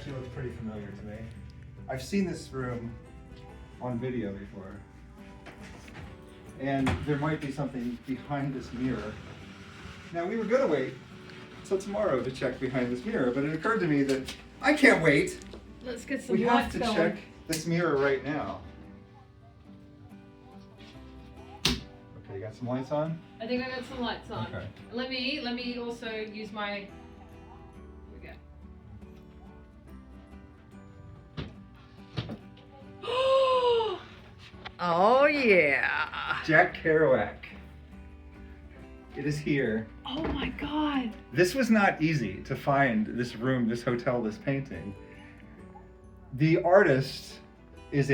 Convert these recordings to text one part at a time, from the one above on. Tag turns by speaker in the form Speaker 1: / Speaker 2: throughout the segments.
Speaker 1: actually looks pretty familiar to me. I've seen this room on video before. And there might be something behind this mirror. Now, we were going to wait till tomorrow to check behind this mirror, but it occurred to me that I can't wait.
Speaker 2: Let's get some
Speaker 1: We
Speaker 2: lights
Speaker 1: have to
Speaker 2: going.
Speaker 1: check this mirror right now. Okay, you got some lights on?
Speaker 2: I think I got some lights on.
Speaker 1: Okay.
Speaker 2: Let me also use my. Here we go. Oh yeah.
Speaker 1: Jack Kerouac. It is here.
Speaker 2: Oh my God.
Speaker 1: This was not easy to find, this room, this hotel, this painting. The artist is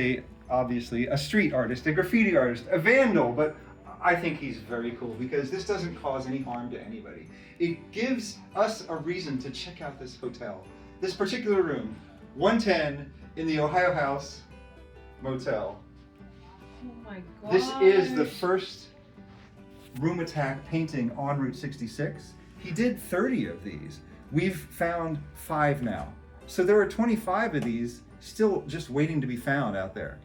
Speaker 1: obviously a street artist, a graffiti artist, a vandal, but I think he's very cool because this doesn't cause any harm to anybody. It gives us a reason to check out this hotel, this particular room, 110 in the Ohio House Motel.
Speaker 2: Oh my God.
Speaker 1: This is the first room attack painting on Route 66. He did 30 of these. We've found 5 now. So there are 25 of these still just waiting to be found out there.